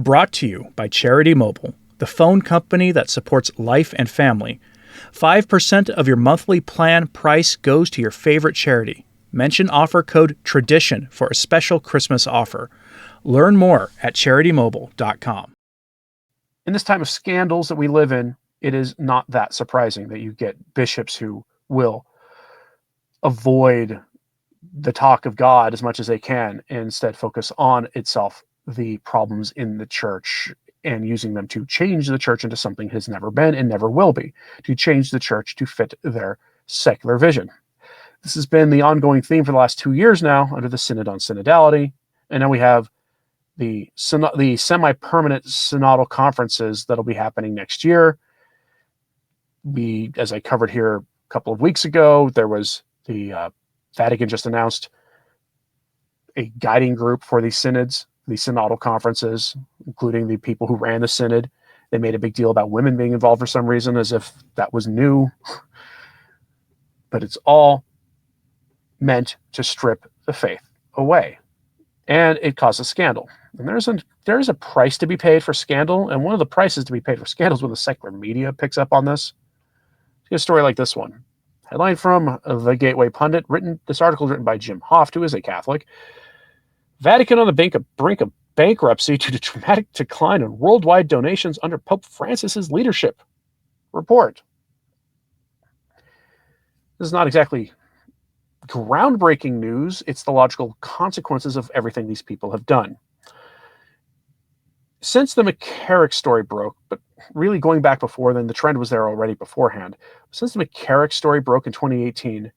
Brought to you by Charity Mobile, the phone company that supports life and family. 5% of your monthly plan price goes to your favorite charity. Mention offer code TRADITION for a special Christmas offer. Learn more at CharityMobile.com. In this time of scandals that we live in, it is not that surprising that you get bishops who will avoid the talk of God as much as they can and instead focus on itself, the problems in the church, and using them to change the church into something it has never been and never will be, to change the church to fit their secular vision. This has been the ongoing theme for the last 2 years now under the Synod on Synodality, and now we have the semi-permanent synodal conferences that'll be happening next year. As I covered here a couple of weeks ago, there was the Vatican just announced a guiding group for these synods, the synodal conferences, including the people who ran the synod. They made a big deal about women being involved for some reason, as if that was new. But it's all meant to strip the faith away. And it causes scandal. And there's a price to be paid for scandal, and one of the prices to be paid for scandal is when the secular media picks up on this. See a story like this one. Headline from the Gateway Pundit. This article is written by Jim Hoft, who is a Catholic. Vatican on the brink of bankruptcy due to dramatic decline in worldwide donations under Pope Francis's leadership. Report. This is not exactly groundbreaking news. It's the logical consequences of everything these people have done. Since the McCarrick story broke, but really going back before then, the trend was there already beforehand. Since the McCarrick story broke in 2018,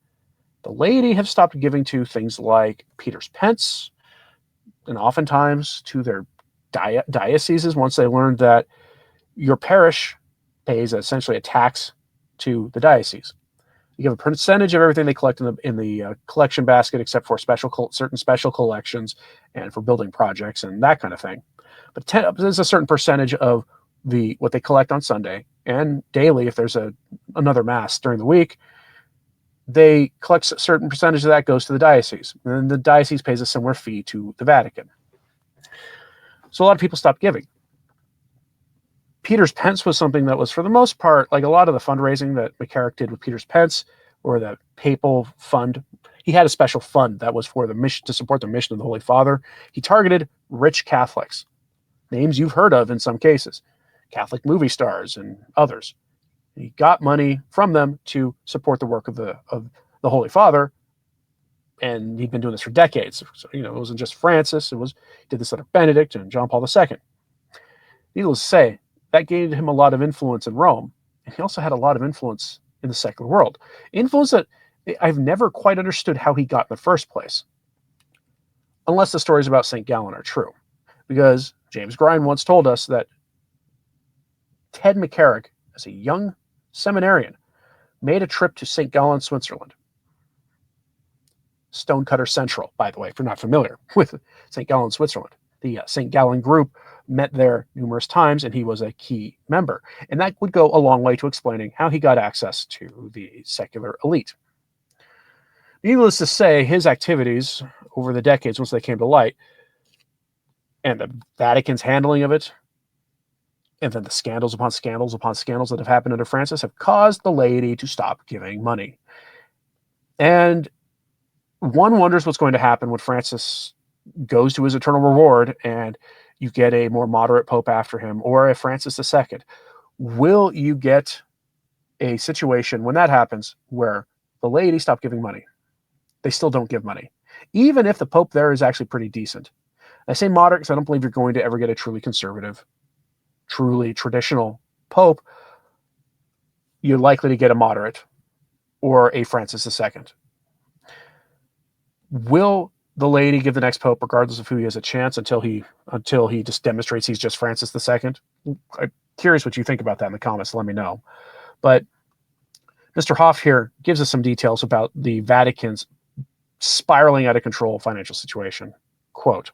the laity have stopped giving to things like Peter's Pence, and oftentimes to their dioceses once they learned that your parish pays essentially a tax to the diocese. You give a percentage of everything they collect in the collection basket, except for certain special collections and for building projects and that kind of thing. But there's a certain percentage of what they collect on Sunday and daily. If there's another mass during the week, they collect a certain percentage of that goes to the diocese, and then the diocese pays a similar fee to the Vatican. So a lot of people stopped giving. Peter's Pence was something that was, for the most part, like a lot of the fundraising that McCarrick did with Peter's Pence, or the papal fund. He had a special fund that was for the mission, to support the mission of the Holy Father. He targeted rich Catholics, names you've heard of in some cases, Catholic movie stars and others. He got money from them to support the work of the Holy Father, and he'd been doing this for decades. So, it wasn't just Francis. He did this under Benedict and John Paul II. Needless to say, that gained him a lot of influence in Rome, and he also had a lot of influence in the secular world. Influence that I've never quite understood how he got in the first place, unless the stories about St. Gallen are true. Because James Grine once told us that Ted McCarrick, as a young seminarian, made a trip to St. Gallen, Switzerland. Stonecutter Central, by the way, if you're not familiar with St. Gallen, Switzerland. The St. Gallen group met there numerous times, and he was a key member. And that would go a long way to explaining how he got access to the secular elite. Needless to say, his activities over the decades, once they came to light, and the Vatican's handling of it, and then the scandals upon scandals upon scandals that have happened under Francis, have caused the laity to stop giving money. And one wonders what's going to happen when Francis goes to his eternal reward and you get a more moderate pope after him, or a Francis II. Will you get a situation when that happens where the laity stop giving money? They still don't give money, even if the pope there is actually pretty decent. I say moderate because I don't believe you're going to ever get a truly conservative, truly traditional pope. You're likely to get a moderate or a Francis II. Will the laity give the next pope, regardless of who he has, a chance until he just demonstrates he's just Francis II? I'm curious what you think about that in the comments. Let me know. But Mr. Hoff here gives us some details about the Vatican's spiraling out of control financial situation. Quote,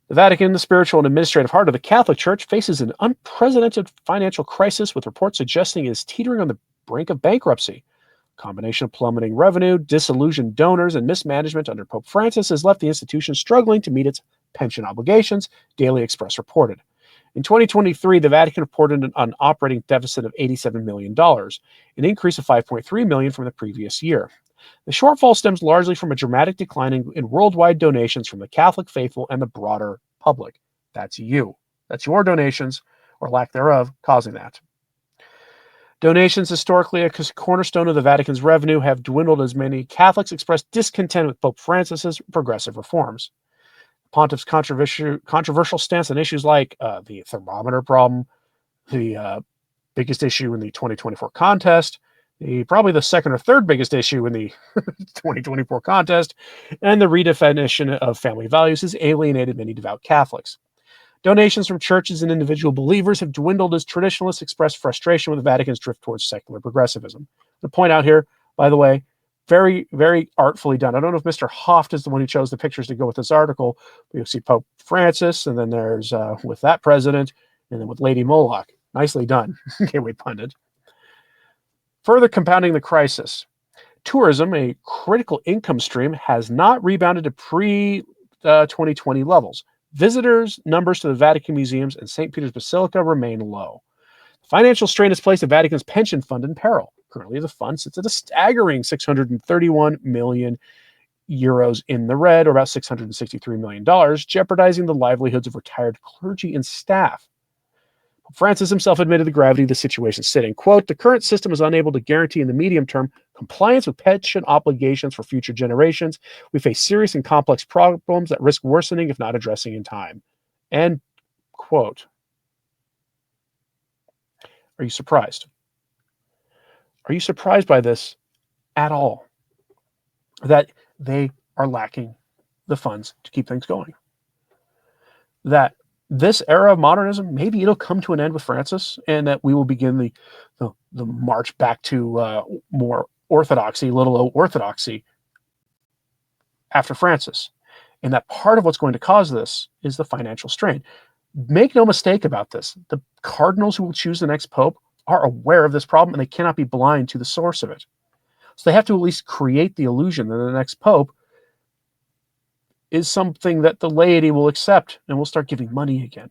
"The Vatican, the spiritual and administrative heart of the Catholic Church, faces an unprecedented financial crisis, with reports suggesting it is teetering on the brink of bankruptcy. A combination of plummeting revenue, disillusioned donors, and mismanagement under Pope Francis has left the institution struggling to meet its pension obligations, Daily Express reported. In 2023, the Vatican reported an operating deficit of $87 million, an increase of $5.3 million from the previous year. The shortfall stems largely from a dramatic decline in worldwide donations from the Catholic faithful and the broader public. That's you. That's your donations, or lack thereof, causing that. Donations, historically a cornerstone of the Vatican's revenue, have dwindled as many Catholics express discontent with Pope Francis's progressive reforms. The pontiff's controversial stance on issues like the thermometer problem, the biggest issue in the 2024 contest, probably the second or third biggest issue in the 2024 contest, and the redefinition of family values has alienated many devout Catholics. Donations from churches and individual believers have dwindled as traditionalists express frustration with the Vatican's drift towards secular progressivism. To point out here, by the way, very, very artfully done. I don't know if Mr. Hoft is the one who chose the pictures to go with this article. You'll see Pope Francis, and then there's with that president, and then with Lady Moloch. Nicely done. Gateway pundit. Further compounding the crisis, tourism, a critical income stream, has not rebounded to pre-2020 levels. Visitors' numbers to the Vatican museums and St. Peter's Basilica remain low. Financial strain has placed the Vatican's pension fund in peril. Currently, the fund sits at a staggering 631 million euros in the red, or about $663 million, jeopardizing the livelihoods of retired clergy and staff. Francis himself admitted the gravity of the situation, stating, quote, "The current system is unable to guarantee in the medium term compliance with pension obligations for future generations. We face serious and complex problems that risk worsening if not addressing in time." End quote. Are you surprised? Are you surprised by this at all? That they are lacking the funds to keep things going? That this era of modernism, maybe it'll come to an end with Francis, and that we will begin the march back to more orthodoxy, little o orthodoxy, after Francis. And that part of what's going to cause this is the financial strain. Make no mistake about this. The cardinals who will choose the next pope are aware of this problem, and they cannot be blind to the source of it. So they have to at least create the illusion that the next pope is something that the laity will accept and will start giving money again.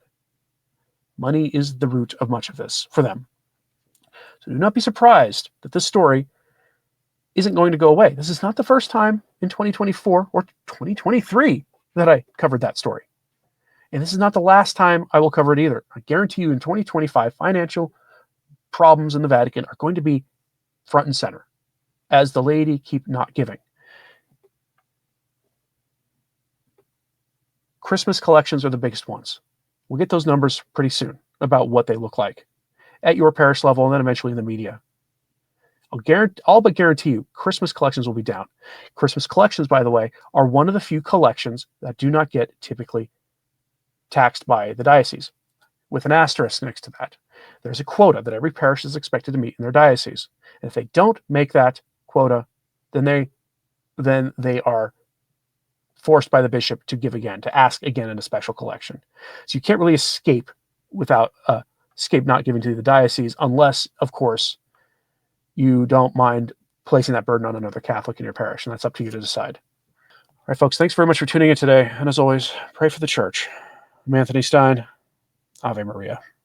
Money is the root of much of this for them. So do not be surprised that this story isn't going to go away. This is not the first time in 2024 or 2023 that I covered that story. And this is not the last time I will cover it either. I guarantee you in 2025, financial problems in the Vatican are going to be front and center as the laity keep not giving. Christmas collections are the biggest ones. We'll get those numbers pretty soon about what they look like at your parish level and then eventually in the media. I'll but guarantee you Christmas collections will be down. Christmas collections, by the way, are one of the few collections that do not get typically taxed by the diocese, with an asterisk next to that. There's a quota that every parish is expected to meet in their diocese. And if they don't make that quota, then they are forced by the bishop to give again, to ask again in a special collection. So you can't really escape not giving to the diocese unless, of course, you don't mind placing that burden on another Catholic in your parish, and that's up to you to decide. All right, folks, thanks very much for tuning in today. And as always, pray for the church. I'm Anthony Stine. Ave Maria.